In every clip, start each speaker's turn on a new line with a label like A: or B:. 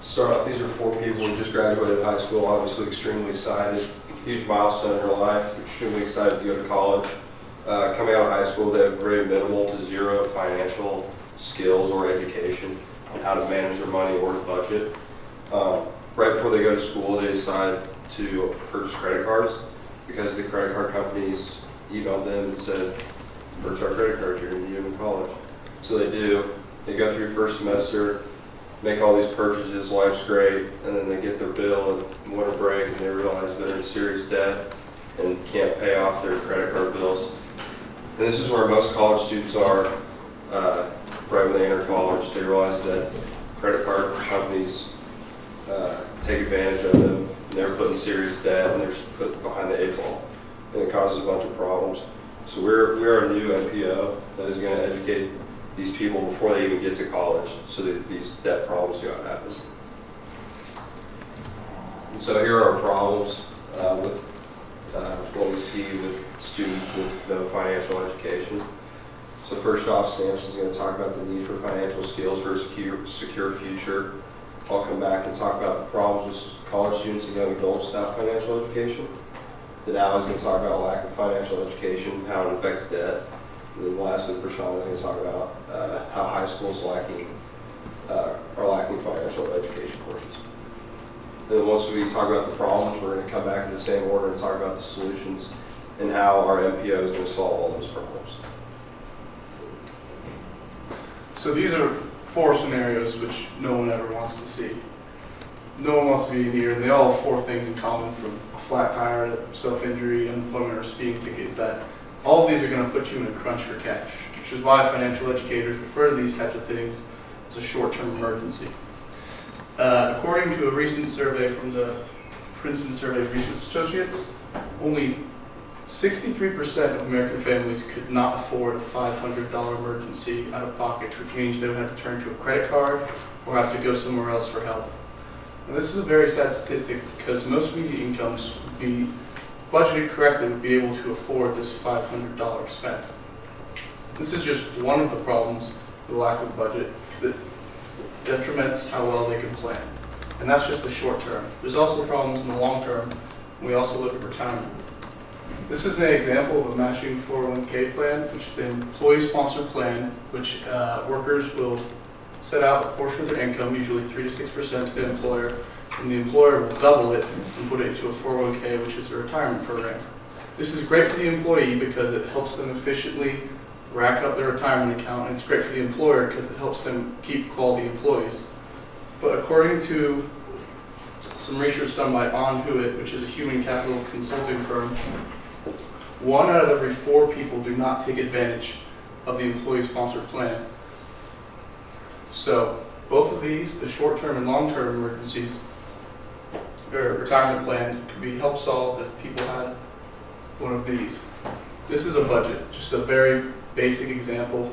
A: start off, these are 4 people who just graduated high school, obviously extremely excited, huge milestone in their life, extremely excited to go to college. Coming out of high school, they have very minimal to zero financial skills or education on how to manage their money or to budget. Right before they go to school, they decide to purchase credit cards because the credit card companies emailed them and said, purchase our credit cards, you're going to need them in college. So they do. They go through first semester, make all these purchases, life's great, and then they get their bill at winter break and they realize they're in serious debt and can't pay off their credit card bills. And this is where most college students are right when they enter college. They realize that credit card companies take advantage of them, and they're put in serious debt, and they're put behind the 8 ball, and it causes a bunch of problems. So we're a new NPO that is going to educate these people before they even get to college, so that these debt problems do not happen. And so here are our problems with what we see with students with no financial education. So first off, Samson's going to talk about the need for financial skills for a secure future. I'll come back and talk about the problems with college students and young adults without financial education. Then Allie's going to talk about lack of financial education, how it affects debt. And then lastly, Prashant is going to talk about how high schools are lacking financial education courses. Then once we talk about the problems, we're going to come back in the same order and talk about the solutions and how our MPO is going to solve all those problems.
B: So these are 4 scenarios which no one ever wants to see. No one wants to be in here, and they all have 4 things in common, from a flat tire to self-injury, unemployment, or speeding tickets, that all of these are going to put you in a crunch for cash, which is why financial educators refer to these types of things as a short-term emergency. According to a recent survey from the Princeton Survey of Research Associates, only 63% of American families could not afford a $500 emergency out of pocket, which means they would have to turn to a credit card or have to go somewhere else for help. And this is a very sad statistic because most median incomes would be budgeted correctly would be able to afford this $500 expense. This is just one of the problems with the lack of budget, because it detriments how well they can plan. And that's just the short term. There's also problems in the long term, and we also look at retirement. This is an example of a matching 401k plan, which is an employee-sponsored plan, which workers will set out a portion of their income, usually 3 to 6% to the employer, and the employer will double it and put it into a 401k, which is a retirement program. This is great for the employee because it helps them efficiently rack up their retirement account, and it's great for the employer because it helps them keep quality employees. But according to some research done by On Hewitt, which is a human capital consulting firm, 1 out of every 4 people do not take advantage of the employee-sponsored plan. So both of these, the short-term and long-term emergencies, or retirement plan, could be helped solved if people had one of these. This is a budget, just a very basic example.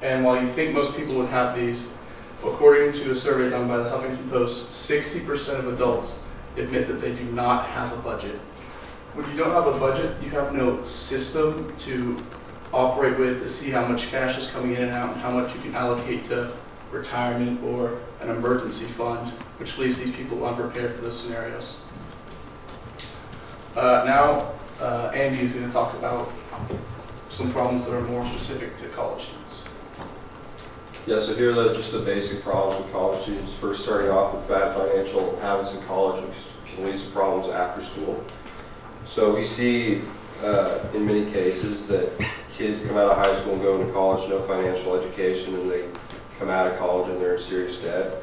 B: And while you think most people would have these, according to a survey done by the Huffington Post, 60% of adults admit that they do not have a budget. When you don't have a budget, you have no system to operate with to see how much cash is coming in and out and how much you can allocate to retirement or an emergency fund, which leaves these people unprepared for those scenarios. Now, Andy is going to talk about some problems that are more specific to college students.
A: Yeah, so here are just the basic problems with college students. First, starting off with bad financial habits in college, which can lead to problems after school. So we see in many cases that kids come out of high school and go into college, no financial education, and they come out of college and they're in serious debt.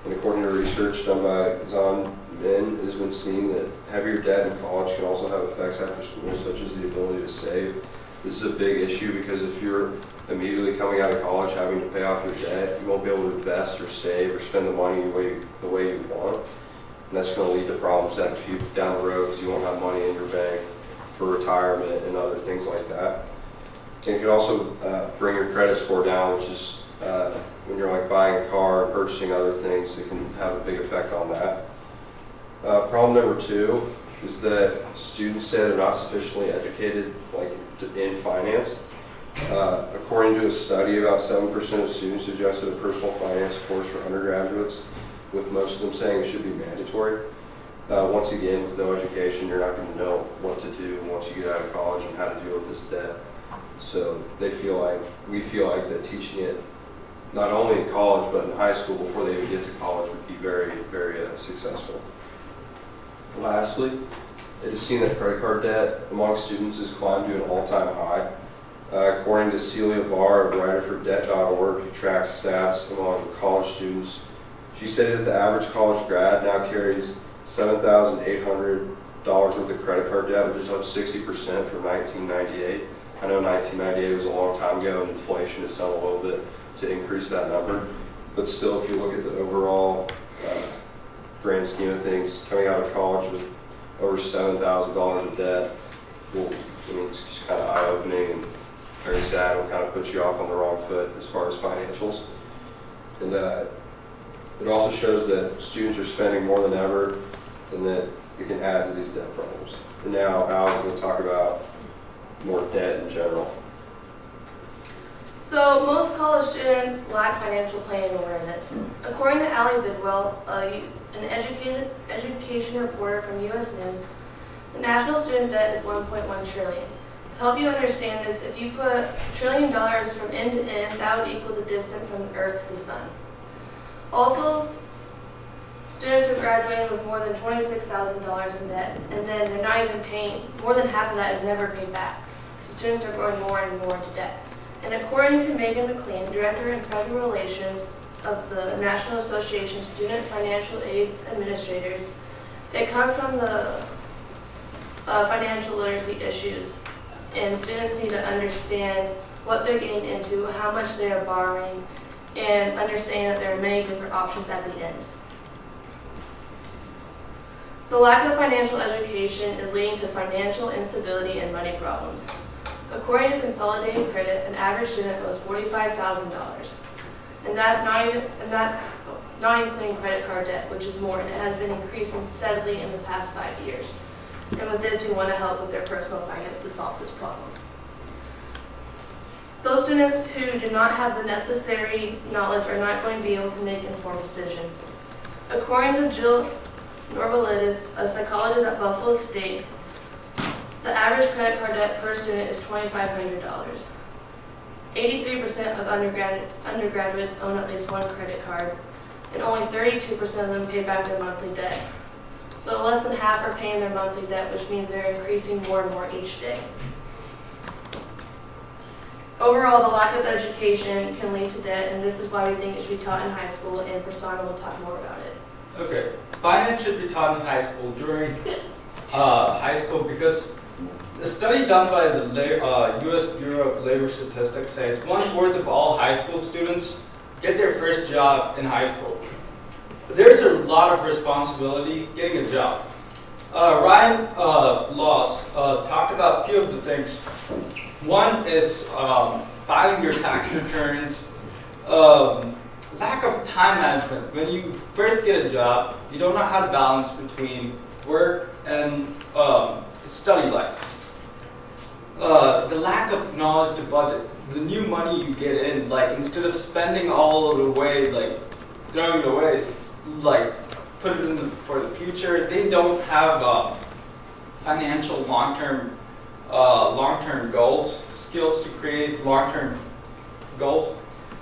A: And according to research done by Zahn Min, it has been seen that heavier debt in college can also have effects after school, such as the ability to save. This is a big issue because if you're immediately coming out of college having to pay off your debt, you won't be able to invest or save or spend the money the way you want. And that's going to lead to problems down the road because you won't have money in your bank for retirement and other things like that. And it could also bring your credit score down, which is when you're like buying a car and purchasing other things, it can have a big effect on that. Problem number 2 is that students say they're not sufficiently educated in finance. According to a study, about 7% of students suggested a personal finance course for undergraduates, with most of them saying it should be mandatory. Once again, with no education, you're not going to know what to do once you get out of college and how to deal with this debt. So we feel like that teaching it not only in college but in high school before they even get to college would be very, very successful. Lastly, it is seen that credit card debt among students has climbed to an all-time high. According to Celia Barr of writerfordebt.org, who tracks stats among college students, she stated that the average college grad now carries $7,800 worth of credit card debt, which is up 60% from 1998. I know 1998 was a long time ago, and inflation has done a little bit to increase that number. But still, if you look at the overall grand scheme of things, coming out of college with over $7,000 of debt, well, I mean, it's just kind of eye-opening and very sad. It kind of puts you off on the wrong foot as far as financials. And it also shows that students are spending more than ever, and that it can add to these debt problems. And now Al is going to talk about more debt in general.
C: So most college students lack financial planning awareness. According to Allie Bidwell, an education reporter from U.S. News, the national student debt is $1.1 trillion. To help you understand this, if you put $1 trillion from end to end, that would equal the distance from the Earth to the Sun. Also, students are graduating with more than $26,000 in debt, and then they're not even paying, more than half of that is never paid back. So students are going more and more into debt. And according to Megan McLean, Director in Federal Relations of the National Association of Student Financial Aid Administrators, it comes from the financial literacy issues, and students need to understand what they're getting into, how much they are borrowing, and understand that there are many different options at the end. The lack of financial education is leading to financial instability and money problems. According to Consolidated Credit, an average student owes $45,000, and that's not including credit card debt, which is more, and it has been increasing steadily in the past 5 years. And with this, we want to help with their personal finance to solve this problem. Those students who do not have the necessary knowledge are not going to be able to make informed decisions. According to Jill Norvalidis, a psychologist at Buffalo State, the average credit card debt per student is $2,500. 83% of undergraduates own at least one credit card, and only 32% of them pay back their monthly debt. So less than half are paying their monthly debt, which means they're increasing more and more each day. Overall, the lack of education can lead to debt, and this is why we think it should be taught in high school, and Prasanna will talk more about it.
D: Okay, finance should be taught in high school during high school because the study done by the U.S. Bureau of Labor Statistics says 1/4 of all high school students get their first job in high school. There's a lot of responsibility getting a job. Ryan Loss talked about a few of the things. One is filing your tax returns, lack of time management. When you first get a job, you don't know how to balance between work and study life. The lack of knowledge to budget. The new money you get in, like instead of spending all of it away, like throwing it away, like put it in for the future, they don't have financial long-term goals, skills to create long-term goals.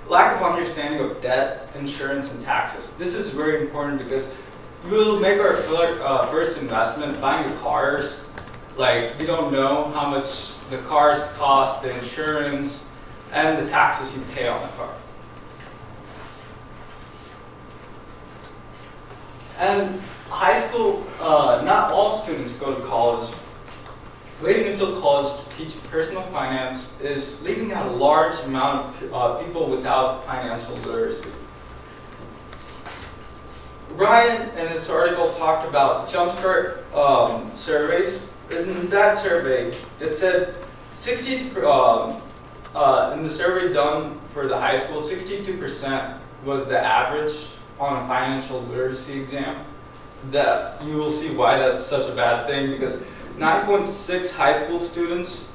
D: Lack of understanding of debt, insurance, and taxes. This is very important because we will make our first investment buying the cars. Like, we don't know how much the cars cost, the insurance, and the taxes you pay on the car. And high school, not all students go to college. Waiting until college to teach personal finance is leaving out a large amount of people without financial literacy. Ryan, in his article, talked about Jumpstart surveys. In that survey, it said in the survey done for the high school, 62% was the average on a financial literacy exam. That you will see why that's such a bad thing, because 9.6 high school students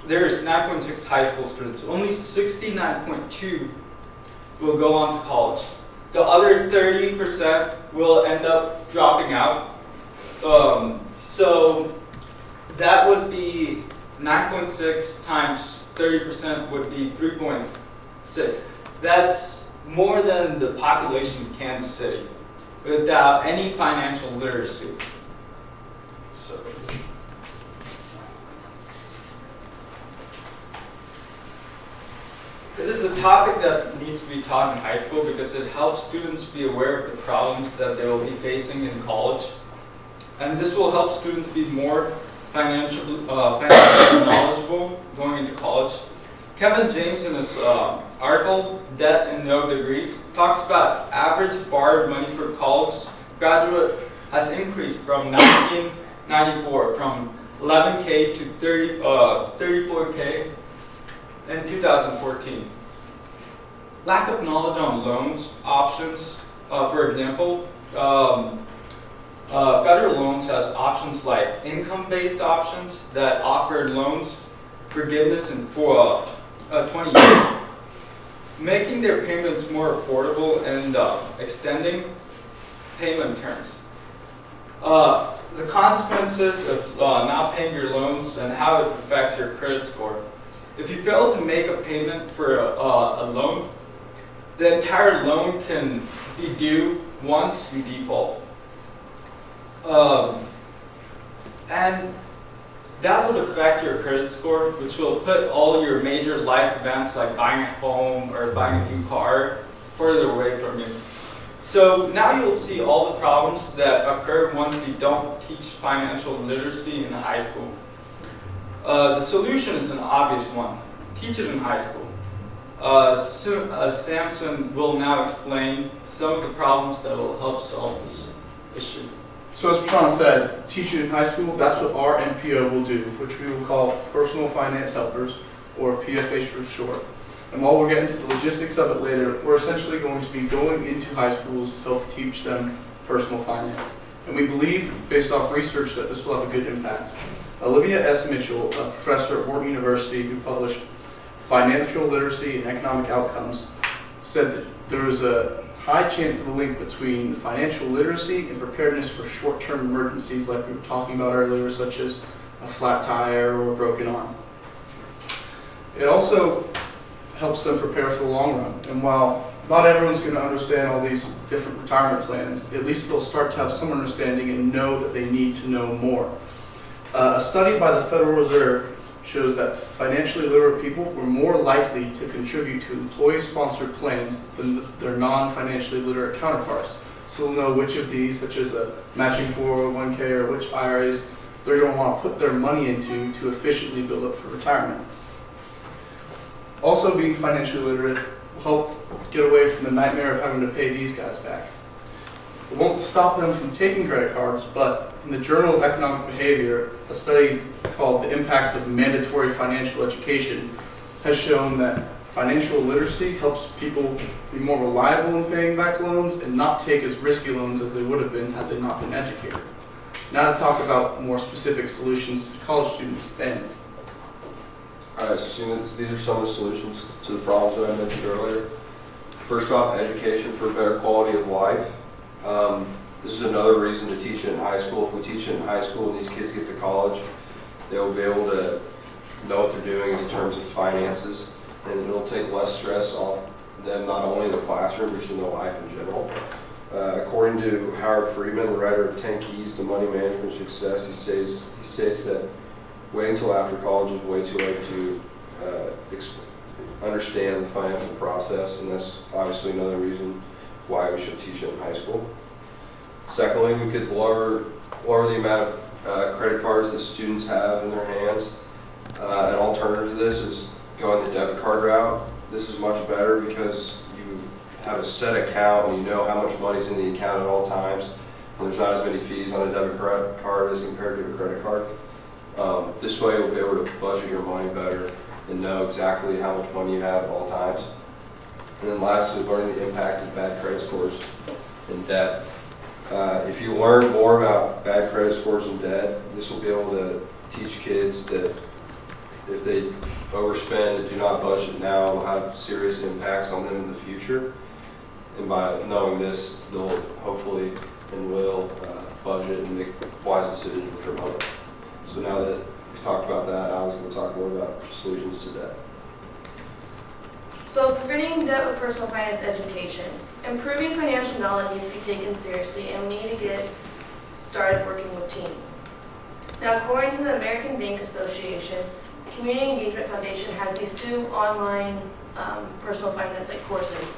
D: there's 9.6 high school students. Only 69.2 will go on to college. The other 30% will end up dropping out. So that would be 9.6 times 30% would be 3.6. That's more than the population of Kansas City without any financial literacy. So. This is a topic that needs to be taught in high school because it helps students be aware of the problems that they will be facing in college. And this will help students be more financially knowledgeable going into college. Kevin James, in his article, Debt and No Degree, talks about average borrowed money for college graduate has increased from 1994 from 11K to 34K in 2014. Lack of knowledge on loans options, for example, federal loans has options like income-based options that offer loans forgiveness in for 20 years, making their payments more affordable and extending payment terms. The consequences of not paying your loans and how it affects your credit score. If you fail to make a payment for a loan, the entire loan can be due once you default. And that would affect your credit score, which will put all your major life events like buying a home or buying a new car further away from you. So now you'll see all the problems that occur once we don't teach financial literacy in high school. The solution is an obvious one. Teach it in high school. Samson will now explain some of the problems that will help solve this issue.
B: So as Prashant said, teach it in high school, that's what our NPO will do, which we will call Personal Finance Helpers, or PFH for short. And while we'll get into the logistics of it later, we're essentially going to be going into high schools to help teach them personal finance. And we believe, based off research, that this will have a good impact. Olivia S. Mitchell, a professor at Wharton University who published Financial Literacy and Economic Outcomes, said that there is a high chance of a link between financial literacy and preparedness for short-term emergencies like we were talking about earlier, such as a flat tire or a broken arm. It also helps them prepare for the long run. And while not everyone's going to understand all these different retirement plans, at least they'll start to have some understanding and know that they need to know more. A study by the Federal Reserve shows that financially literate people were more likely to contribute to employee-sponsored plans than their non-financially literate counterparts. So they'll know which of these, such as a matching 401k or which IRAs, they're going to want to put their money into to efficiently build up for retirement. Also, being financially literate will help get away from the nightmare of having to pay these guys back. It won't stop them from taking credit cards, but in the Journal of Economic Behavior, a study called The Impacts of Mandatory Financial Education has shown that financial literacy helps people be more reliable in paying back loans and not take as risky loans as they would have been had they not been educated. Now to talk about more specific solutions to college students. Sam.
A: Alright, so these are some of the solutions to the problems that I mentioned earlier. First off, education for a better quality of life. This is another reason to teach it in high school. If we teach it in high school and these kids get to college, they will be able to know what they're doing in terms of finances, and it'll take less stress off them, not only in the classroom, but in their life in general. According to Howard Friedman, the writer of 10 Keys to Money Management Success, he states that waiting until after college is way too late to understand the financial process, and that's obviously another reason why we should teach it in high school. Secondly, we could lower the amount of credit cards that students have in their hands. An alternative to this is going the debit card route. This is much better because you have a set account and you know how much money's in the account at all times, and there's not as many fees on a debit card as compared to a credit card. This way you'll be able to budget your money better and know exactly how much money you have at all times. And then lastly, learning the impact of bad credit scores and debt. If you learn more about bad credit scores and debt, this will be able to teach kids that if they overspend and do not budget now, it will have serious impacts on them in the future. And by knowing this, they'll hopefully and will budget and make wise decisions with their money. So now that we've talked about that, I was going to talk more about solutions to debt.
C: So preventing debt with personal finance education. Improving financial knowledge needs to be taken seriously, and we need to get started working with teens. Now, according to the American Bank Association, Community Engagement Foundation has these 2 online personal finance courses.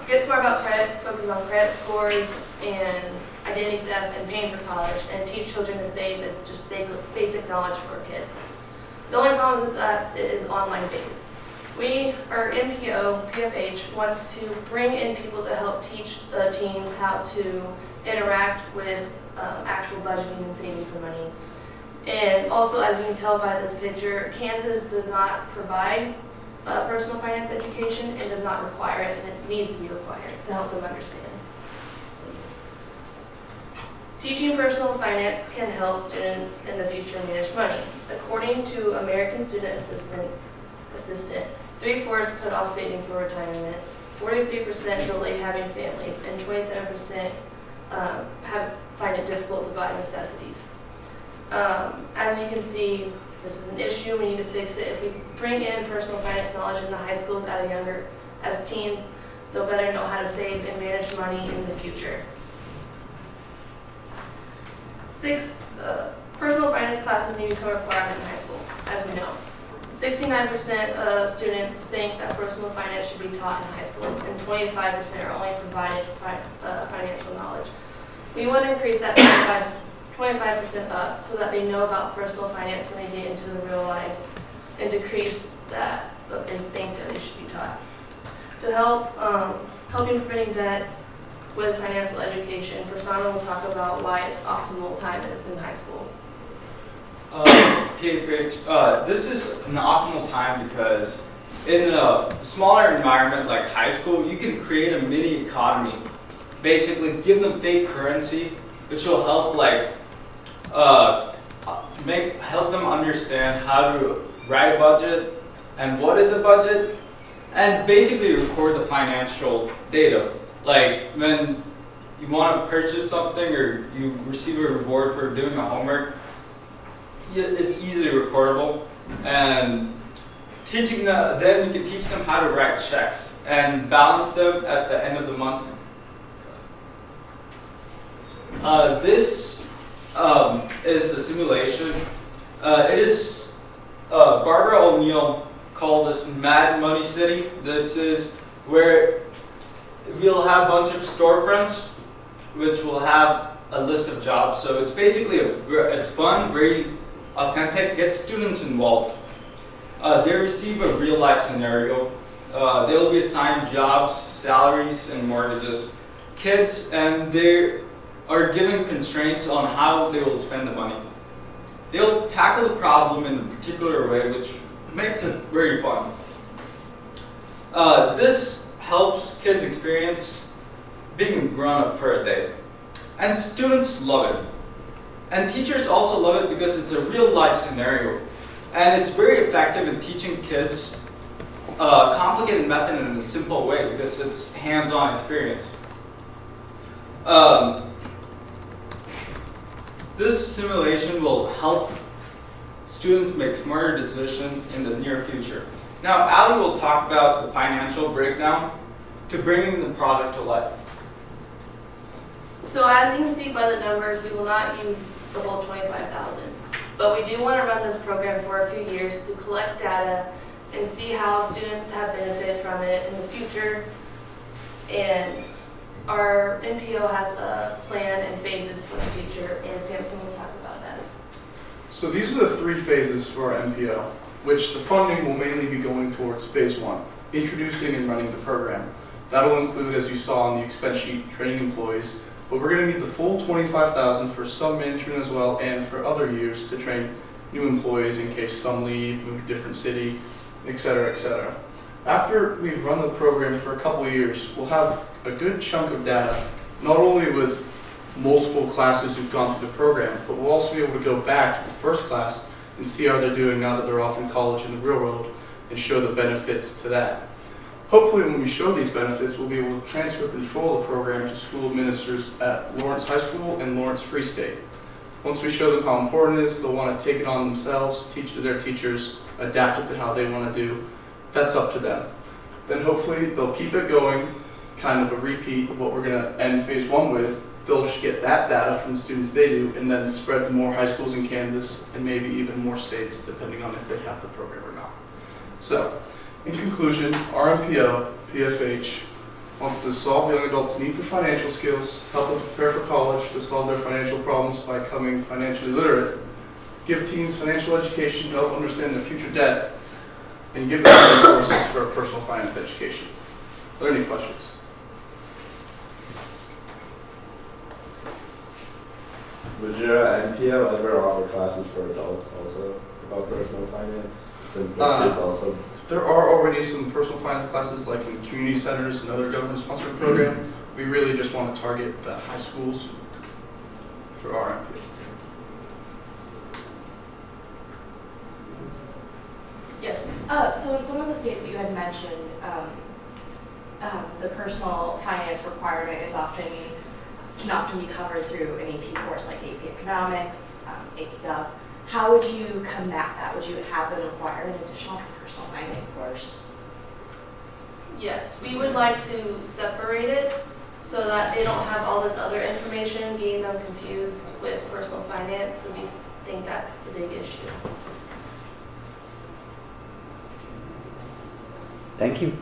C: Get Smart About Credit, focus on credit scores and identity theft and paying for college, and teach children to save is just basic knowledge for kids. The only problem with that is online based. Our NPO, PFH, wants to bring in people to help teach the teens how to interact with actual budgeting and saving for money. And also, as you can tell by this picture, Kansas does not provide personal finance education and does not require it, and it needs to be required to help them understand. Teaching personal finance can help students in the future manage money. According to American Student Assistant, 3/4 put off saving for retirement, 43% delay having families, and 27% find it difficult to buy necessities. As you can see, this is an issue. We need to fix it. If we bring in personal finance knowledge in the high schools as teens, they'll better know how to save and manage money in the future. 6, personal finance classes need to become a requirement in high school, as we know. 69% of students think that personal finance should be taught in high schools, and 25% are only provided financial knowledge. We want to increase that 25% up so that they know about personal finance when they get into the real life, and decrease that what they think that they should be taught. To help helping preventing debt with financial education, Prasanna will talk about why it's optimal time is in high school.
D: This is an optimal time because in a smaller environment like high school, you can create a mini economy. Basically, give them fake currency, which will help help them understand how to write a budget and what is a budget, and basically record the financial data. Like when you want to purchase something or you receive a reward for doing a homework, it's easily recordable, and then you can teach them how to write checks and balance them at the end of the month. This is a simulation. It is Barbara O'Neill called this Mad Money City. This is where we'll have a bunch of storefronts which will have a list of jobs. So it's basically it's fun, very authentic, get students involved. They receive a real life scenario. They will be assigned jobs, salaries, and mortgages. Kids, and they are given constraints on how they will spend the money. They'll tackle the problem in a particular way, which makes it very fun. This helps kids experience being a grown-up for a day. And students love it. And teachers also love it because it's a real-life scenario. And it's very effective in teaching kids a complicated method in a simple way because it's hands-on experience. This simulation will help students make smarter decisions in the near future. Now, Ali will talk about the financial breakdown to bringing the project to life.
C: So as you can see by the numbers, we will not use the whole 25,000, but we do want to run this program for a few years to collect data and see how students have benefited from it in the future. And our NPO has a plan and phases for the future, and Samson will talk about that.
B: So these are the 3 phases for our MPO, which the funding will mainly be going towards phase 1, introducing and running the program. That'll include, as you saw on the expense sheet, training employees, but we're going to need the full $25,000 for some management as well, and for other years to train new employees in case some leave, move to a different city, etc., etc. After we've run the program for a couple of years, we'll have a good chunk of data, not only with multiple classes who've gone through the program, but we'll also be able to go back to the first class and see how they're doing now that they're off in college in the real world, and show the benefits to that. Hopefully when we show these benefits, we'll be able to transfer control of the program to school administrators at Lawrence High School and Lawrence Free State. Once we show them how important it is, they'll want to take it on themselves, teach to their teachers, adapt it to how they want to do. That's up to them. Then hopefully they'll keep it going, kind of a repeat of what we're going to end phase 1 with. They'll get that data from the students they do, and then spread to more high schools in Kansas and maybe even more states, depending on if they have the program or not. So, in conclusion, RMPO, PFH, wants to solve young adults' need for financial skills, help them prepare for college to solve their financial problems by becoming financially literate, give teens financial education to help understand their future debt, and give them resources for a personal finance education. Are there any questions?
E: Would your NPO ever offer classes for adults also about personal finance, since their kids also?
B: There are already some personal finance classes like in community centers and other government-sponsored programs. We really just want to target the high schools for our NPO.
C: Yes.
F: So in some of the states that you had mentioned, the personal finance requirement can often be covered through an AP course like AP Economics, AP Gov. How would you combat that? Would you have them require an additional personal finance course?
C: Yes, we would like to separate it so that they don't have all this other information getting them confused with personal finance, because we think that's the big issue.
G: Thank you.